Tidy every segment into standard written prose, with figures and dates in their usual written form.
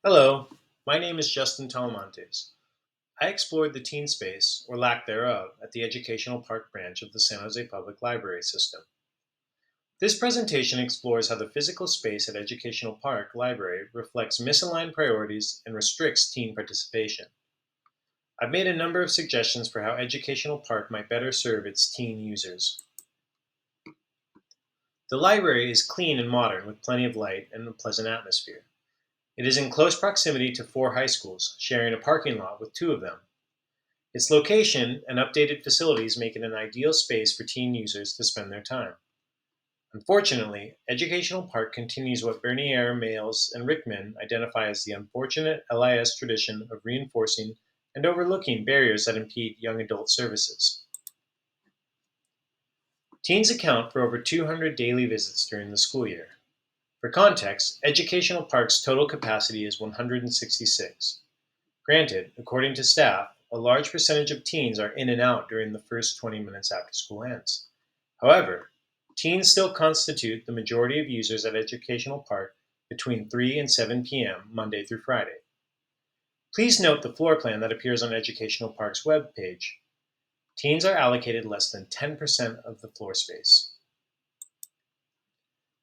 Hello, my name is Justin Talamantes. I explored the teen space, or lack thereof, at the Educational Park branch of the San Jose Public Library System. This presentation explores how the physical space at Educational Park Library reflects misaligned priorities and restricts teen participation. I've made a number of suggestions for how Educational Park might better serve its teen users. The library is clean and modern with plenty of light and a pleasant atmosphere. It is in close proximity to four high schools, sharing a parking lot with two of them. Its location and updated facilities make it an ideal space for teen users to spend their time. Unfortunately, Educational Park continues what Bernier, Males, and Rickman identify as the unfortunate LIS tradition of reinforcing and overlooking barriers that impede young adult services. Teens account for over 200 daily visits during the school year. For context, Educational Park's total capacity is 166. Granted, according to staff, a large percentage of teens are in and out during the first 20 minutes after school ends. However, teens still constitute the majority of users at Educational Park between 3 and 7 p.m. Monday through Friday. Please note the floor plan that appears on Educational Park's web page. Teens are allocated less than 10% of the floor space.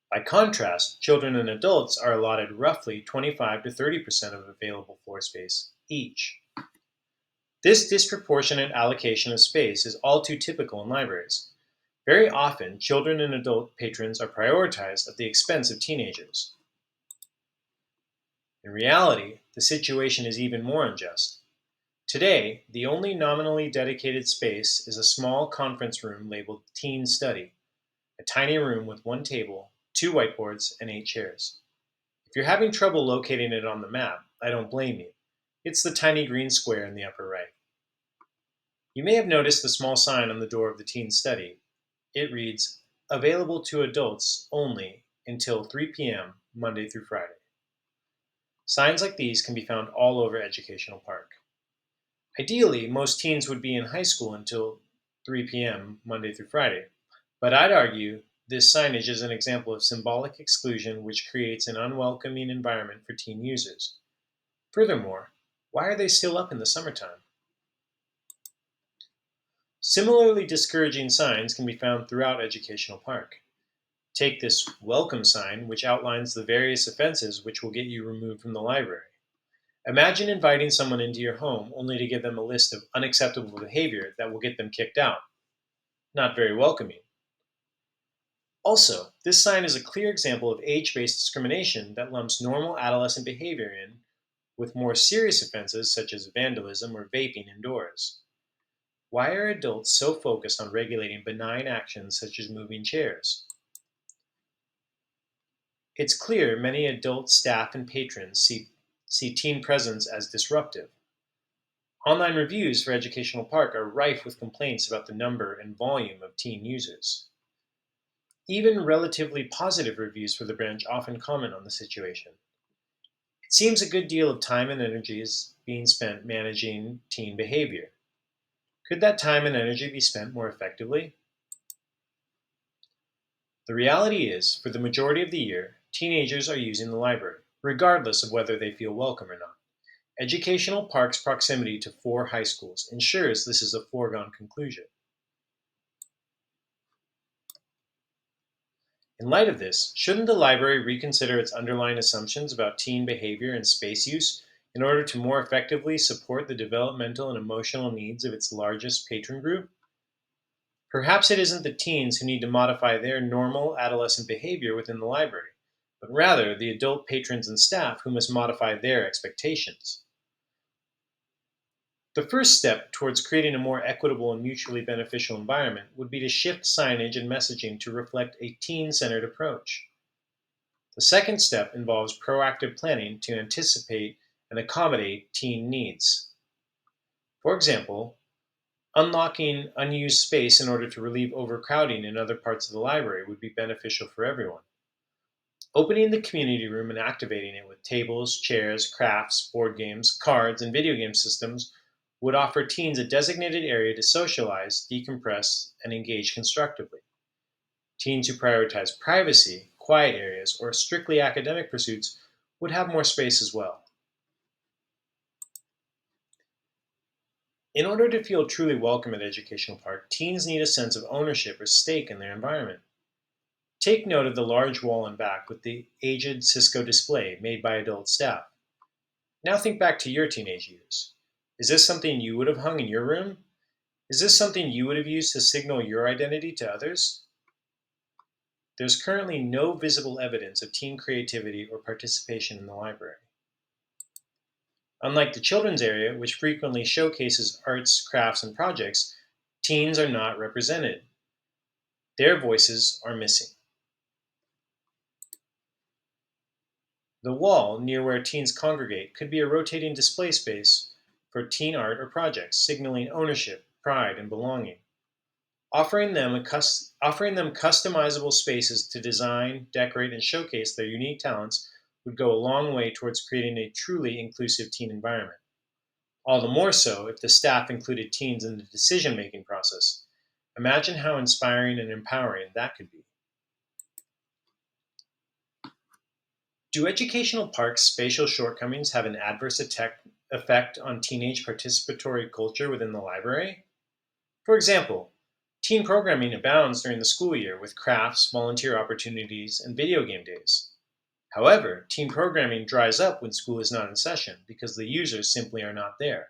By contrast, children and adults are allotted roughly 25 to 30% of available floor space each. This disproportionate allocation of space is all too typical in libraries. Very often, children and adult patrons are prioritized at the expense of teenagers. In reality, the situation is even more unjust. Today, the only nominally dedicated space is a small conference room labeled Teen Study, a tiny room with one table, two whiteboards, and 8 chairs. If you're having trouble locating it on the map, I don't blame you. It's the tiny green square in the upper right. You may have noticed the small sign on the door of the teen study. It reads, "Available to adults only until 3 p.m. Monday through Friday." Signs like these can be found all over Educational Park. Ideally, most teens would be in high school until 3 p.m. Monday through Friday, but I'd argue this signage is an example of symbolic exclusion which creates an unwelcoming environment for teen users. Furthermore, why are they still up in the summertime? Similarly discouraging signs can be found throughout Educational Park. Take this welcome sign, which outlines the various offenses which will get you removed from the library. Imagine inviting someone into your home only to give them a list of unacceptable behavior that will get them kicked out. Not very welcoming. Also, this sign is a clear example of age based discrimination that lumps normal adolescent behavior in with more serious offenses such as vandalism or vaping indoors. Why are adults so focused on regulating benign actions such as moving chairs? It's clear many adult staff and patrons see teen presence as disruptive. Online reviews for Educational Park are rife with complaints about the number and volume of teen users. Even relatively positive reviews for the branch often comment on the situation. It seems a good deal of time and energy is being spent managing teen behavior. Could that time and energy be spent more effectively? The reality is, for the majority of the year, teenagers are using the library, regardless of whether they feel welcome or not. Educational Park's proximity to four high schools ensures this is a foregone conclusion. In light of this, shouldn't the library reconsider its underlying assumptions about teen behavior and space use in order to more effectively support the developmental and emotional needs of its largest patron group? Perhaps it isn't the teens who need to modify their normal adolescent behavior within the library, but rather the adult patrons and staff who must modify their expectations. The first step towards creating a more equitable and mutually beneficial environment would be to shift signage and messaging to reflect a teen centered approach. The second step involves proactive planning to anticipate and accommodate teen needs. For example, unlocking unused space in order to relieve overcrowding in other parts of the library would be beneficial for everyone. Opening the community room and activating it with tables, chairs, crafts, board games, cards, and video game systems would offer teens a designated area to socialize, decompress, and engage constructively. Teens who prioritize privacy, quiet areas, or strictly academic pursuits would have more space as well. In order to feel truly welcome at Educational Park, teens need a sense of ownership or stake in their environment. Take note of the large wall in back with the aged Cisco display made by adult staff. Now think back to your teenage years. Is this something you would have hung in your room? Is this something you would have used to signal your identity to others? There's currently no visible evidence of teen creativity or participation in the library. Unlike the children's area, which frequently showcases arts, crafts, and projects, teens are not represented. Their voices are missing. The wall near where teens congregate could be a rotating display space for teen art or projects, signaling ownership, pride, and belonging. Offering them customizable spaces to design, decorate, and showcase their unique talents would go a long way towards creating a truly inclusive teen environment. All the more so if the staff included teens in the decision making process. Imagine how inspiring and empowering that could be. Do educational parks' spatial shortcomings have an adverse effect on teenage participatory culture within the library? For example, teen programming abounds during the school year with crafts, volunteer opportunities, and video game days. However, teen programming dries up when school is not in session because the users simply are not there.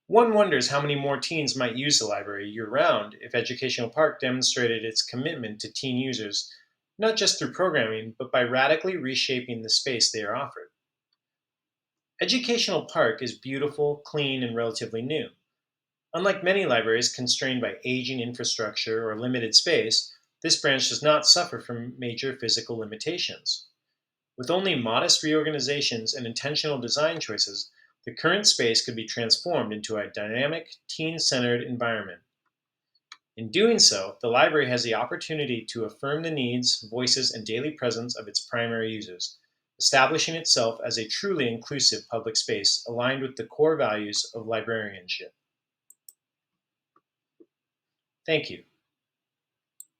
One wonders how many more teens might use the library year round if Educational Park demonstrated its commitment to teen users, not just through programming, but by radically reshaping the space they are offered. Educational Park is beautiful, clean, and relatively new. Unlike many libraries constrained by aging infrastructure or limited space, this branch does not suffer from major physical limitations. With only modest reorganizations and intentional design choices, the current space could be transformed into a dynamic, teen centered environment. In doing so, the library has the opportunity to affirm the needs, voices, and daily presence of its primary users, establishing itself as a truly inclusive public space aligned with the core values of librarianship. Thank you.